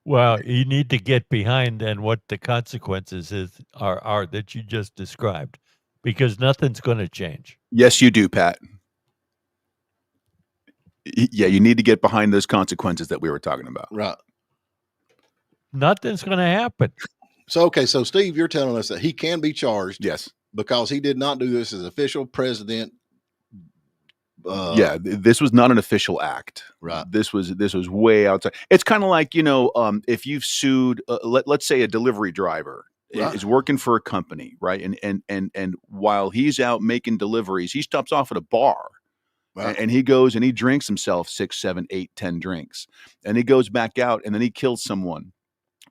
[SPEAKER 4] Well, you need to get behind then what the consequences are that you just described, because nothing's going to change.
[SPEAKER 5] Yes, you do, Pat. Yeah, you need to get behind those consequences that we were talking about.
[SPEAKER 3] Right.
[SPEAKER 4] Nothing's going to happen.
[SPEAKER 3] So, okay. So Steve, you're telling us that he can be charged.
[SPEAKER 5] Yes.
[SPEAKER 3] Because he did not do this as official president.
[SPEAKER 5] This was not an official act.
[SPEAKER 3] Right.
[SPEAKER 5] This was way outside. It's kind of like, you know, if you've sued, let's say a delivery driver is working for a company, right? And while he's out making deliveries, he stops off at a bar. Right. And he goes and he drinks himself 6, 7, 8, 10 drinks, and he goes back out and then he kills someone.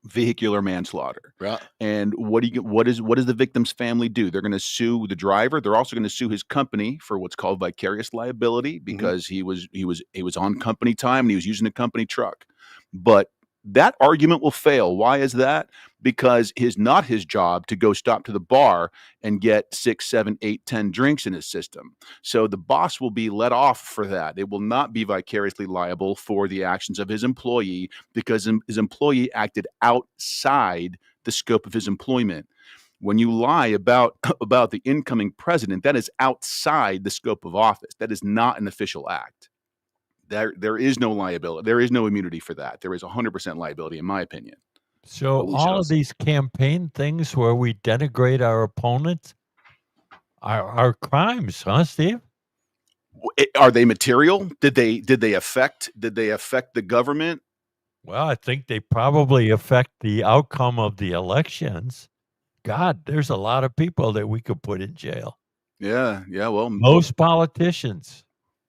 [SPEAKER 5] Vehicular manslaughter. Right. And what does the victim's family do? They're going to sue the driver. They're also going to sue his company for what's called vicarious liability, because he was on company time and he was using a company truck. But that argument will fail. Why is that? Because it's not his job to go stop to the bar and get 6, 7, 8, 10 drinks in his system. So the boss will be let off for that. It will not be vicariously liable for the actions of his employee, because his employee acted outside the scope of his employment. When you lie about the incoming president, that is outside the scope of office. That is not an official act. There is no liability. There is no immunity for that. There is 100% liability, in my opinion.
[SPEAKER 4] So all of these campaign things where we denigrate our opponents are crimes, huh, Steve?
[SPEAKER 5] Are they material? Did they affect the government?
[SPEAKER 4] Well, I think they probably affect the outcome of the elections. God, there's a lot of people that we could put in jail.
[SPEAKER 5] Yeah. Well,
[SPEAKER 4] most politicians.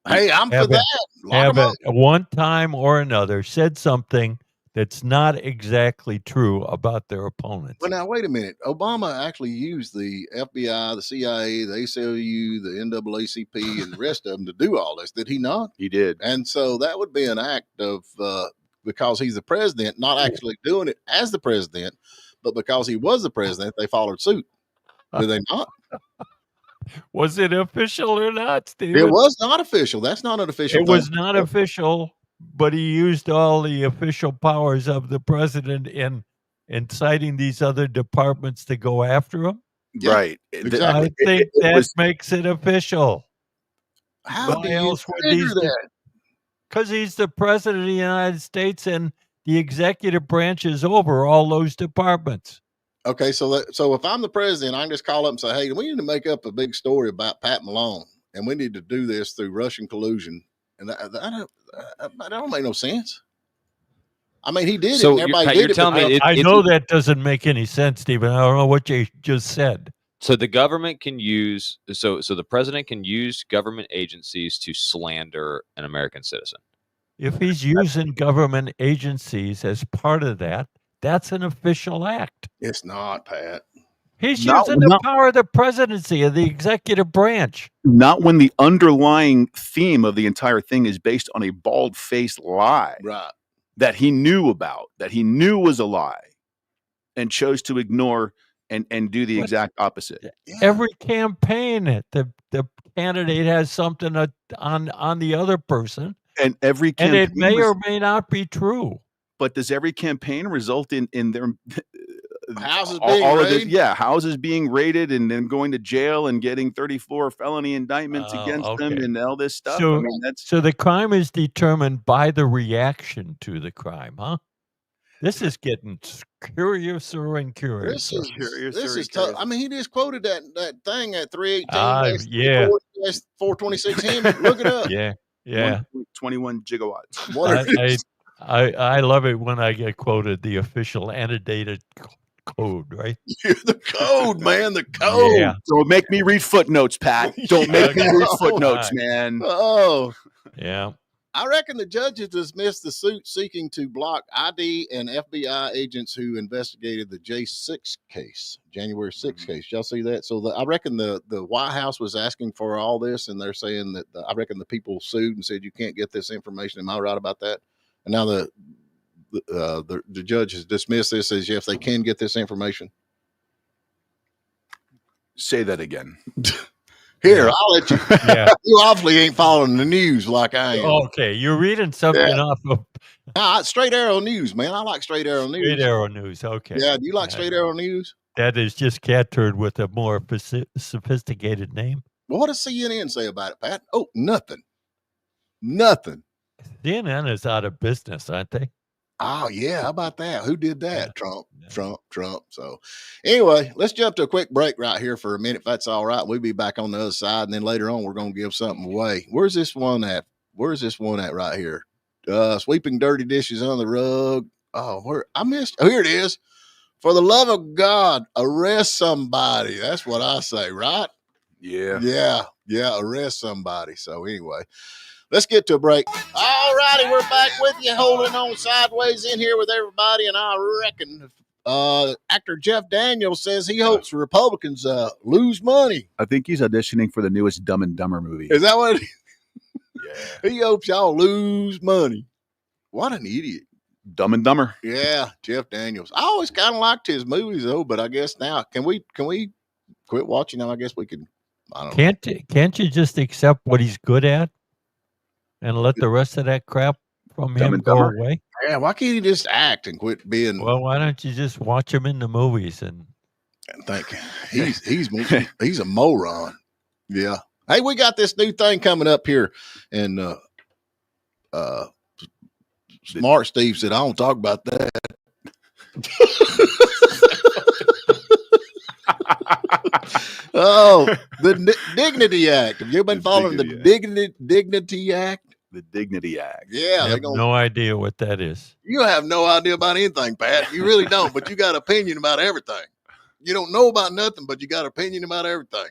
[SPEAKER 3] Hey, I'm for that.
[SPEAKER 4] Have at one time or another said something that's not exactly true about their opponents.
[SPEAKER 3] Well, now, wait a minute. Obama actually used the FBI, the CIA, the ACLU, the NAACP, and the rest of them to do all this. Did he not?
[SPEAKER 5] He did.
[SPEAKER 3] And so that would be an act of, because he's the president, not actually doing it as the president, but because he was the president, they followed suit. Did they not?
[SPEAKER 4] Was it official or not, Steve?
[SPEAKER 3] It was not official. That's not an official.
[SPEAKER 4] It was not official, but he used all the official powers of the president in inciting these other departments to go after him.
[SPEAKER 3] Yeah,
[SPEAKER 5] right.
[SPEAKER 3] Exactly.
[SPEAKER 4] I think that makes it official.
[SPEAKER 3] How do you figure that?
[SPEAKER 4] Because he's the president of the United States, and the executive branch is over all those departments.
[SPEAKER 3] Okay, so if I'm the president, I can just call up and say, "Hey, we need to make up a big story about Pat Malone, and we need to do this through Russian collusion." And that don't make no sense. I mean, he did
[SPEAKER 6] So
[SPEAKER 3] it. Everybody did it.
[SPEAKER 6] telling me
[SPEAKER 4] I know that doesn't make any sense, Stephen. I don't know what you just said.
[SPEAKER 6] So the government can use so the president can use government agencies to slander an American citizen.
[SPEAKER 4] If he's using government agencies as part of that, that's an official act.
[SPEAKER 3] It's not, Pat.
[SPEAKER 4] He's using the power of the presidency, of the executive branch.
[SPEAKER 5] Not when the underlying theme of the entire thing is based on a bald-faced lie.
[SPEAKER 3] Right.
[SPEAKER 5] That he knew about, that he knew was a lie, and chose to ignore and do the exact opposite.
[SPEAKER 3] Yeah.
[SPEAKER 4] Every campaign, the candidate has something on the other person,
[SPEAKER 5] and every campaign,
[SPEAKER 4] and it may or may not be true.
[SPEAKER 5] But does every campaign result in their
[SPEAKER 3] houses being raided?
[SPEAKER 5] Houses being raided and then going to jail and getting 34 felony indictments against them and all this stuff?
[SPEAKER 4] So,
[SPEAKER 5] I mean,
[SPEAKER 4] so the crime is determined by the reaction to the crime, huh? This is getting curiouser and curiouser.
[SPEAKER 3] This is tough. I mean, he just quoted that thing at 318.
[SPEAKER 4] Yeah.
[SPEAKER 3] 426 Henry. Look it up.
[SPEAKER 4] Yeah.
[SPEAKER 5] 21 gigawatts.
[SPEAKER 4] I love it when I get quoted the official annotated code, right?
[SPEAKER 3] The code, man, the code.
[SPEAKER 4] Yeah.
[SPEAKER 5] Don't make me read footnotes, Pat. Don't make me read footnotes, man.
[SPEAKER 3] Oh.
[SPEAKER 4] Yeah.
[SPEAKER 3] I reckon the judges dismissed the suit seeking to block ID and FBI agents who investigated the J6 case, January 6th case. Y'all see that? So I reckon the White House was asking for all this, and they're saying that I reckon the people sued and said you can't get this information. Am I right about that? And now the judge has dismissed this as yes, they can get this information.
[SPEAKER 5] Say that again.
[SPEAKER 3] Here, I'll let you.
[SPEAKER 4] Yeah.
[SPEAKER 3] You obviously ain't following the news like I am.
[SPEAKER 4] Okay, you're reading something off of
[SPEAKER 3] Straight Arrow News, man. I like Straight Arrow News.
[SPEAKER 4] Straight Arrow News. Okay.
[SPEAKER 3] Yeah, do you like Straight Arrow News?
[SPEAKER 4] That is just cat turd with a more sophisticated name.
[SPEAKER 3] Well, what does CNN say about it, Pat? Oh, nothing. Nothing.
[SPEAKER 4] CNN is out of business, aren't they?
[SPEAKER 3] Oh, yeah. How about that? Who did that? Yeah. Trump. So anyway, let's jump to a quick break right here for a minute, if that's all right. We'll be back on the other side, and then later on, we're going to give something away. Where's this one at right here? Sweeping dirty dishes on the rug. Oh, here it is. For the love of God, arrest somebody. That's what I say, right?
[SPEAKER 5] Yeah.
[SPEAKER 3] Yeah. Arrest somebody. So anyway, let's get to a break. All righty, we're back with you, holding on sideways in here with everybody. And I reckon actor Jeff Daniels says he hopes Republicans lose money.
[SPEAKER 5] I think he's auditioning for the newest Dumb and Dumber movie.
[SPEAKER 3] Is that what? Yeah. He hopes y'all lose money. What an idiot.
[SPEAKER 5] Dumb and Dumber.
[SPEAKER 3] Yeah, Jeff Daniels. I always kind of liked his movies though, but I guess now can we quit watching them? I guess we can. I don't know.
[SPEAKER 4] Can't you just accept what he's good at and let the rest of that crap from him go away?
[SPEAKER 3] Yeah, why can't he just act and quit being?
[SPEAKER 4] Well, why don't you just watch him in the movies and
[SPEAKER 3] Thank you. He's a moron. Yeah. Hey, we got this new thing coming up here, and Smart Steve said, "I don't talk about that." Oh, the Dignity Act. Have you been following the Dignity Act?
[SPEAKER 5] The Dignity Act.
[SPEAKER 3] Yeah,
[SPEAKER 4] I have no idea what that is.
[SPEAKER 3] You have no idea about anything, Pat. You really don't, but you got opinion about everything. You don't know about nothing, but you got opinion about everything.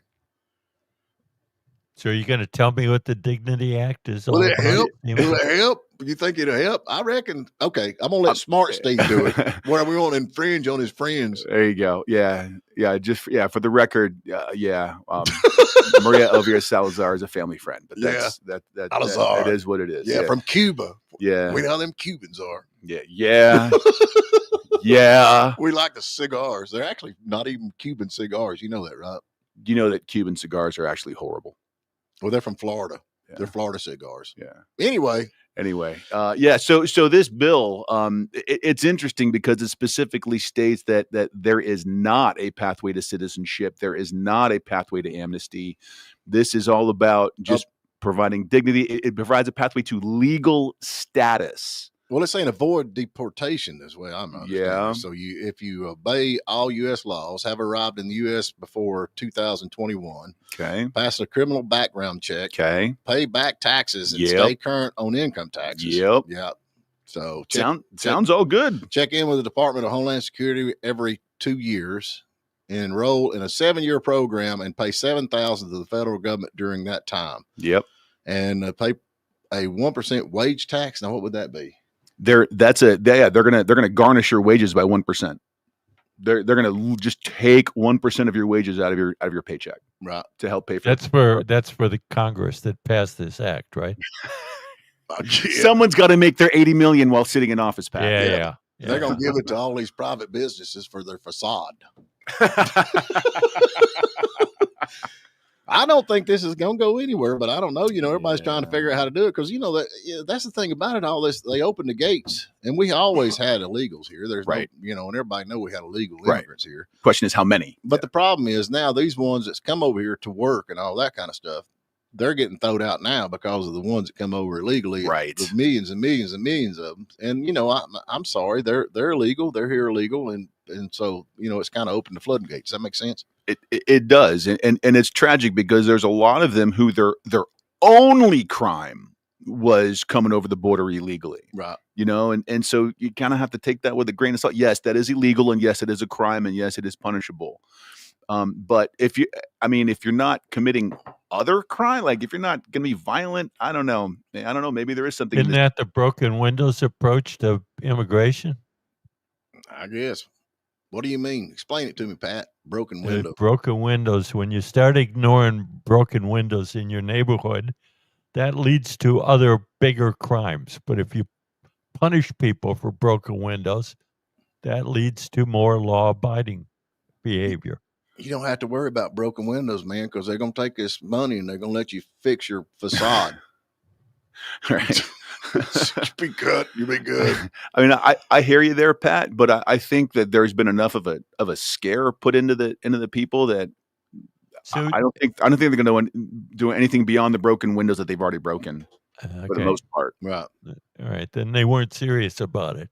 [SPEAKER 4] So are you going to tell me what the Dignity Act is all
[SPEAKER 3] Will it
[SPEAKER 4] about?
[SPEAKER 3] help? Will it help? You think it'll help? I reckon. Okay, I'm going to let Smart Steve do it. Where we want to infringe on his friends.
[SPEAKER 5] There you go. Yeah. For the record, Maria Elvira Salazar is a family friend, but that is what it is.
[SPEAKER 3] Yeah, from Cuba.
[SPEAKER 5] Yeah,
[SPEAKER 3] we know how them Cubans are.
[SPEAKER 5] Yeah. Yeah.
[SPEAKER 3] We like the cigars. They're actually not even Cuban cigars. You know that, right?
[SPEAKER 5] You know that Cuban cigars are actually horrible.
[SPEAKER 3] Well, they're from Florida.
[SPEAKER 5] Yeah.
[SPEAKER 3] They're Florida cigars.
[SPEAKER 5] Yeah.
[SPEAKER 3] Anyway.
[SPEAKER 5] So this bill, it's interesting because it specifically states that there is not a pathway to citizenship. There is not a pathway to amnesty. This is all about just providing dignity. It provides a pathway to legal status.
[SPEAKER 3] Well, it's saying avoid deportation this way. I'm not.
[SPEAKER 5] Yeah.
[SPEAKER 3] So if you obey all U.S. laws, have arrived in the U.S. before 2021,
[SPEAKER 5] okay,
[SPEAKER 3] pass a criminal background check,
[SPEAKER 5] okay,
[SPEAKER 3] pay back taxes, and stay current on income taxes.
[SPEAKER 5] Yep.
[SPEAKER 3] So
[SPEAKER 5] sounds all good.
[SPEAKER 3] Check in with the Department of Homeland Security every 2 years, and enroll in a 7-year program, and pay $7,000 to the federal government during that time.
[SPEAKER 5] Yep.
[SPEAKER 3] And pay a 1% wage tax. Now, what would that be?
[SPEAKER 5] They're gonna garnish your wages by 1%. They're gonna just take 1% of your wages out of your paycheck,
[SPEAKER 3] right,
[SPEAKER 5] to help pay for.
[SPEAKER 4] That's for the Congress that passed this act, right?
[SPEAKER 5] Someone's got to make their $80 million while sitting in office, Pat.
[SPEAKER 4] Yeah.
[SPEAKER 3] They're gonna give it to all these private businesses for their facade. I don't think this is going to go anywhere, but I don't know. Everybody's trying to figure out how to do it because, that's the thing about it. All this, they opened the gates, and we always had illegals here. There's and everybody know we had illegal immigrants here.
[SPEAKER 5] Question is how many?
[SPEAKER 3] But the problem is now these ones that's come over here to work and all that kind of stuff, they're getting thrown out now because of the ones that come over illegally.
[SPEAKER 5] Right.
[SPEAKER 3] There's millions and millions and millions of them. And, I'm sorry, they're illegal. They're here illegal. And so, it's kind of opened the floodgates. Does that make sense?
[SPEAKER 5] It does. And it's tragic because there's a lot of them who their only crime was coming over the border illegally.
[SPEAKER 3] Right.
[SPEAKER 5] And so you kind of have to take that with a grain of salt. Yes, that is illegal. And yes, it is a crime. And yes, it is punishable. But if you're not committing other crime, like if you're not going to be violent, I don't know. Maybe there is something.
[SPEAKER 4] Isn't that the broken windows approach to immigration?
[SPEAKER 3] I guess. What do you mean? Explain it to me, Pat. Broken windows.
[SPEAKER 4] Broken windows. When you start ignoring broken windows in your neighborhood, that leads to other bigger crimes. But if you punish people for broken windows, that leads to more law-abiding behavior.
[SPEAKER 3] You don't have to worry about broken windows, man, because they're going to take this money and they're going to let you fix your facade.
[SPEAKER 5] Right.
[SPEAKER 3] Be good. You'll be good.
[SPEAKER 5] I mean, I hear you there, Pat, but I think that there's been enough of a scare put into the people that I don't think they're going to do anything beyond the broken windows that they've already broken for the most part.
[SPEAKER 3] Right.
[SPEAKER 4] All right. Then they weren't serious about it.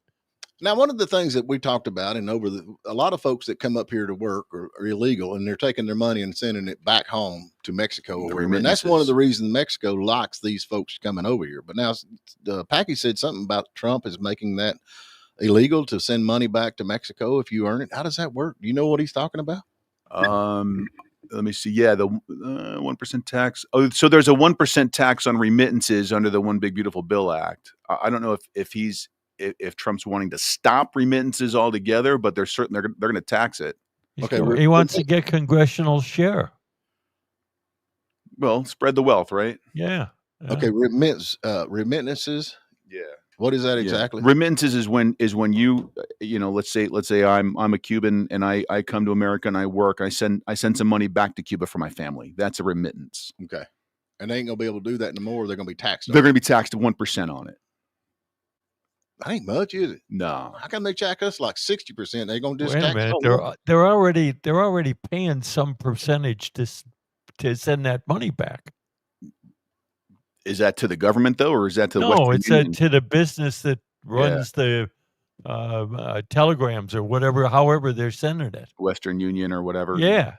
[SPEAKER 3] Now, one of the things that we talked about, and a lot of folks that come up here to work are illegal, and they're taking their money and sending it back home to Mexico or wherever. And that's one of the reasons Mexico likes these folks coming over here. But now, Packy said something about Trump is making that illegal to send money back to Mexico if you earn it. How does that work? Do you know what he's talking about?
[SPEAKER 5] Let me see. Yeah, the 1% tax. Oh, so there's a 1% tax on remittances under the One Big Beautiful Bill Act. I don't know if Trump's wanting to stop remittances altogether, but they're going to tax it.
[SPEAKER 3] Okay,
[SPEAKER 4] he wants to get congressional share.
[SPEAKER 5] Well, spread the wealth, right?
[SPEAKER 4] Yeah.
[SPEAKER 3] Okay, remittances.
[SPEAKER 5] Yeah.
[SPEAKER 3] What is that exactly?
[SPEAKER 5] Remittances is when you let's say I'm a Cuban and I come to America and I work. I send some money back to Cuba for my family. That's a remittance.
[SPEAKER 3] Okay, and they ain't gonna be able to do that anymore. They're gonna be taxed.
[SPEAKER 5] They're going to be taxed 1% on it.
[SPEAKER 3] That ain't much, is it?
[SPEAKER 5] No.
[SPEAKER 3] How come they jack us like 60%? They're gonna just
[SPEAKER 4] Wait a
[SPEAKER 3] tax
[SPEAKER 4] minute.
[SPEAKER 3] us?
[SPEAKER 4] They're already paying some percentage to send that money back.
[SPEAKER 5] Is that to the government though, or is that to the
[SPEAKER 4] No,
[SPEAKER 5] Western
[SPEAKER 4] it's
[SPEAKER 5] Union?
[SPEAKER 4] to the business that runs the telegrams or whatever, however they're sending it.
[SPEAKER 5] Western Union or whatever.
[SPEAKER 4] Yeah.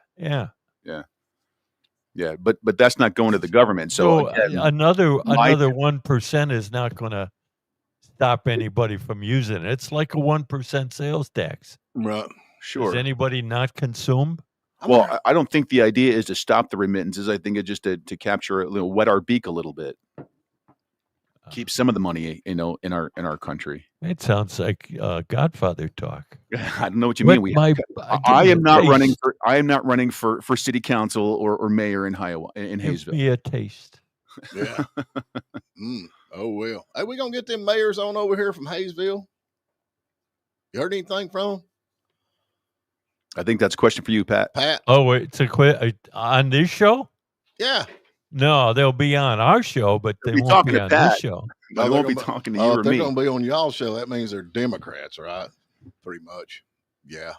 [SPEAKER 5] Yeah, but that's not going to the government. So again,
[SPEAKER 4] another 1% is not going to stop anybody from using it. It's like a 1% sales tax.
[SPEAKER 3] Right.
[SPEAKER 5] Sure.
[SPEAKER 4] Does anybody not consume?
[SPEAKER 5] Well, I don't think the idea is to stop the remittances. I think it's just to capture a little, wet our beak a little bit, keep some of the money, in our country.
[SPEAKER 4] It sounds like Godfather talk.
[SPEAKER 5] I don't know what you mean. I am not running for city council or mayor in Hayesville.
[SPEAKER 4] Give me a taste.
[SPEAKER 3] Yeah. Oh well. Hey, we gonna get them mayors on over here from Hayesville. You heard anything from them?
[SPEAKER 5] I think that's a question for you, Pat.
[SPEAKER 4] Oh, wait, it's on this show?
[SPEAKER 3] Yeah.
[SPEAKER 4] No, they'll be on our show, but they won't be on this show.
[SPEAKER 5] I won't be talking to you or
[SPEAKER 3] they're
[SPEAKER 5] me.
[SPEAKER 3] They're gonna be on y'all's show. That means they're Democrats, right? Pretty much. Yeah.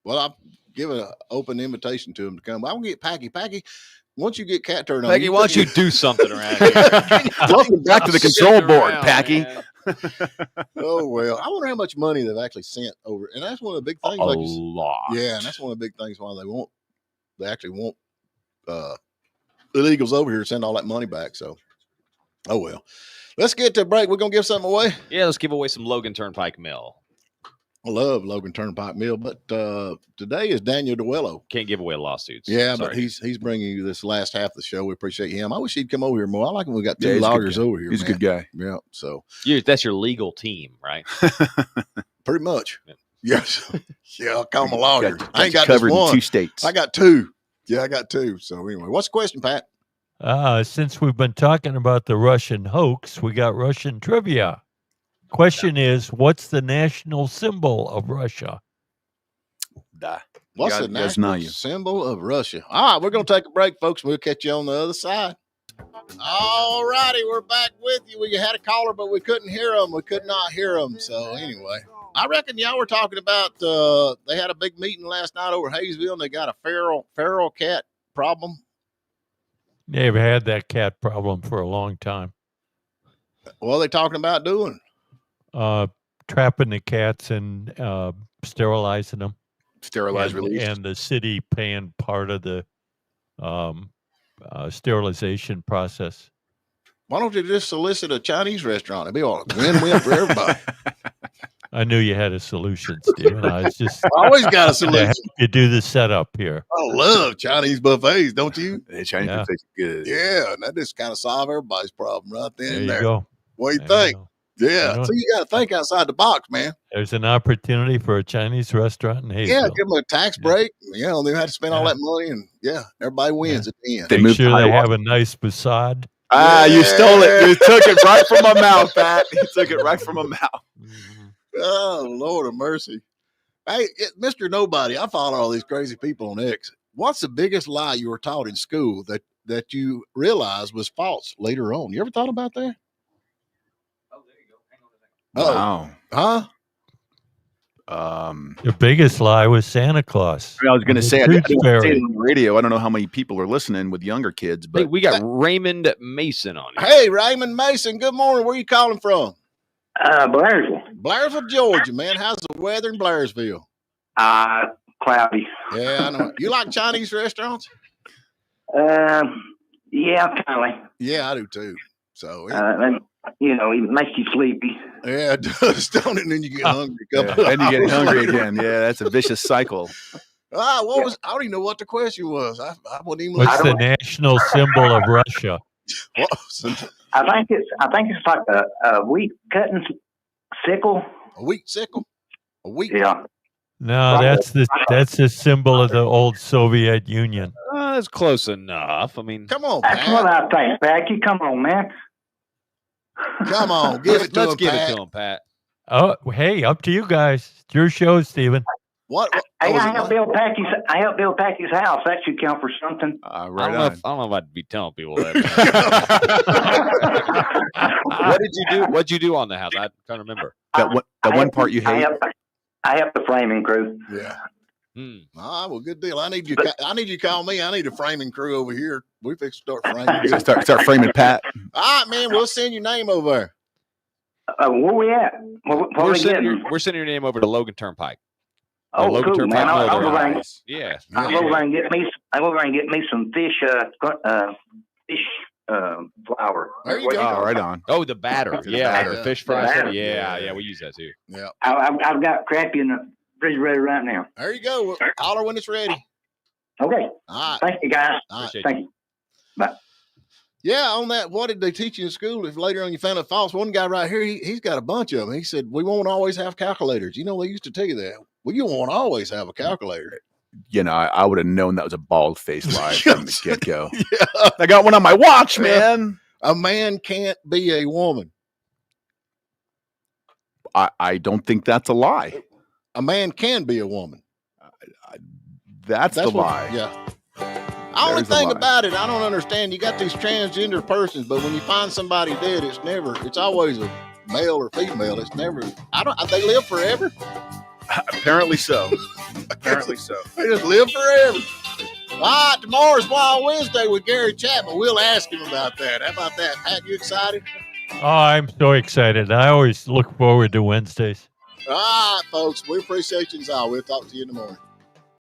[SPEAKER 3] Well, I'll give an open invitation to them to come. I'm gonna get Packy. Packy, once you get cat turned on,
[SPEAKER 6] Packy, why don't you do something around here?
[SPEAKER 5] Welcome back to the control board, Packy.
[SPEAKER 3] Oh well, I wonder how much money they've actually sent over, and that's one of the big things.
[SPEAKER 5] A lot.
[SPEAKER 3] Yeah, and that's one of the big things why they actually want illegals over here to send all that money back. So, oh well, let's get to a break. We're gonna give something away.
[SPEAKER 6] Yeah, let's give away some Logan Turnpike Mill.
[SPEAKER 3] I love Logan Turnpike Mill, but today is Daniel DeWello.
[SPEAKER 6] Can't give away lawsuits.
[SPEAKER 3] Yeah,
[SPEAKER 6] Sorry.
[SPEAKER 3] but he's bringing you this last half of the show. We appreciate him. I wish he'd come over here more. I like when we got two lawyers over here.
[SPEAKER 5] He's a good guy.
[SPEAKER 3] Yeah, so
[SPEAKER 6] that's your legal team, right?
[SPEAKER 3] pretty much. Yes. Yeah, I'll call him a lawyer. I ain't got
[SPEAKER 5] covered
[SPEAKER 3] just one.
[SPEAKER 5] in 2 states.
[SPEAKER 3] I got 2. Yeah, I got 2. So anyway, what's the question, Pat?
[SPEAKER 4] Since we've been talking about the Russian hoax, we got Russian trivia. Question is, what's the national symbol of Russia?
[SPEAKER 3] What's the national symbol of Russia? All right, we're going to take a break, folks. We'll catch you on the other side. All righty, we're back with you. We had a caller, but we couldn't hear them. We could not hear them. So anyway, I reckon y'all were talking about they had a big meeting last night over Hayesville, and they got a feral cat problem.
[SPEAKER 4] They've had that cat problem for a long time.
[SPEAKER 3] What are they talking about doing?
[SPEAKER 4] Trapping the cats and sterilizing them.
[SPEAKER 5] Release.
[SPEAKER 4] And the city paying part of the sterilization process.
[SPEAKER 3] Why don't you just solicit a Chinese restaurant? It'd be all win-win for everybody.
[SPEAKER 4] I knew you had a solution, Stephen. I was just
[SPEAKER 3] always got a solution.
[SPEAKER 4] You do the setup here.
[SPEAKER 3] I love Chinese buffets, don't you?
[SPEAKER 5] The Chinese buffets are good.
[SPEAKER 3] Yeah, and that just kind of solve everybody's problem right then and there.
[SPEAKER 4] You go.
[SPEAKER 3] What do you think? Yeah, so you got to think outside the box, man.
[SPEAKER 4] There's an opportunity for a Chinese restaurant in Hayesville.
[SPEAKER 3] Yeah, give them a tax break. You know, they have to spend all that money, and everybody wins at the end.
[SPEAKER 4] Make sure they have a nice facade.
[SPEAKER 5] You stole it. You took it right from my mouth, Pat. You took it right from my mouth.
[SPEAKER 3] Oh, Lord of mercy. Hey, Mr. Nobody, I follow all these crazy people on X. What's the biggest lie you were taught in school that you realized was false later on? You ever thought about that?
[SPEAKER 5] Wow.
[SPEAKER 3] Huh?
[SPEAKER 4] The biggest lie was Santa Claus.
[SPEAKER 5] I was going to say, I didn't say
[SPEAKER 4] fairy.
[SPEAKER 5] it on the radio. I don't know how many people are listening with younger kids, but
[SPEAKER 6] Hey, we got Raymond Mason on here.
[SPEAKER 3] Hey, Raymond Mason, good morning. Where are you calling from?
[SPEAKER 8] Blairsville.
[SPEAKER 3] Blairsville, Georgia, man. How's the weather in Blairsville?
[SPEAKER 8] Cloudy.
[SPEAKER 3] Yeah, I know. You like Chinese restaurants?
[SPEAKER 8] Yeah, kind of.
[SPEAKER 3] Yeah, I do too. So,
[SPEAKER 8] it makes you sleepy.
[SPEAKER 3] Yeah, it does, don't it? And then you get hungry.
[SPEAKER 5] Then you get hungry again. Yeah, that's a vicious cycle.
[SPEAKER 3] I don't even know what the question was. I wouldn't even.
[SPEAKER 4] What's the national symbol of Russia?
[SPEAKER 8] I think it's like a wheat cutting sickle.
[SPEAKER 3] A wheat sickle. A wheat.
[SPEAKER 8] Yeah.
[SPEAKER 4] No, that's the symbol of the old Soviet Union.
[SPEAKER 6] That's close enough. I mean,
[SPEAKER 3] come on,
[SPEAKER 8] Pat. That's what I think, Packy. Come on, man.
[SPEAKER 3] Come on, give it to him,
[SPEAKER 6] let's give
[SPEAKER 3] Pat.
[SPEAKER 6] it to him, Pat.
[SPEAKER 4] Oh, hey, up to you guys. It's your show, Stephen.
[SPEAKER 3] What?
[SPEAKER 8] Hey, I helped build Packy's house. That should count for something.
[SPEAKER 6] I don't know if I'd be telling people that. What did you do? What'd you do on the house? I can't remember.
[SPEAKER 5] one part you hate.
[SPEAKER 8] I help the framing crew.
[SPEAKER 3] Yeah.
[SPEAKER 6] Hmm.
[SPEAKER 3] Ah, well, good deal. I need you to call me. I need a framing crew over here. We fix to start framing.
[SPEAKER 5] So start framing Pat.
[SPEAKER 3] All right, man. We'll send your name over there.
[SPEAKER 8] Where we at?
[SPEAKER 6] We're sending your name over to Logan Turnpike.
[SPEAKER 8] Oh,
[SPEAKER 6] Logan
[SPEAKER 8] cool,
[SPEAKER 6] Turnpike
[SPEAKER 8] man. I'll go
[SPEAKER 6] Military.
[SPEAKER 8] around.
[SPEAKER 6] Yeah.
[SPEAKER 8] I'll go around and get me. I'll go around and get me some fish flour.
[SPEAKER 3] There you go.
[SPEAKER 5] Oh, right on.
[SPEAKER 6] Oh, the batter. Yeah,
[SPEAKER 3] batter.
[SPEAKER 6] the fish fry.
[SPEAKER 8] batter.
[SPEAKER 6] Yeah, we use that too.
[SPEAKER 3] Yeah.
[SPEAKER 8] I've got crappie in the refrigerator right now.
[SPEAKER 3] There you go. We'll holler when it's ready.
[SPEAKER 8] Okay.
[SPEAKER 3] All right.
[SPEAKER 8] Thank you, guys.
[SPEAKER 3] All right.
[SPEAKER 8] Thank you. Bye.
[SPEAKER 3] Yeah, on that, what did they teach you in school? If later on you found out false, one guy right here, he's got a bunch of them. He said, we won't always have calculators. You know, they used to tell you that. Well, you won't always have a calculator.
[SPEAKER 5] You know, I would have known that was a bald-faced lie from the get-go. Yeah. I got one on my watch, man.
[SPEAKER 3] A man can't be a woman.
[SPEAKER 5] I don't think that's a lie.
[SPEAKER 3] A man can be a woman.
[SPEAKER 5] That's the lie.
[SPEAKER 3] Yeah. The only thing about it, I don't understand. You got these transgender persons, but when you find somebody dead, it's always a male or female. It's never, they live forever?
[SPEAKER 5] Apparently so. Apparently so.
[SPEAKER 3] They just live forever. All right, tomorrow's Wild Wednesday with Gary Chapman. We'll ask him about that. How about that? Pat, you excited?
[SPEAKER 4] Oh, I'm so excited. I always look forward to Wednesdays.
[SPEAKER 3] All right, folks. We appreciate you as all. We'll talk to you in the morning.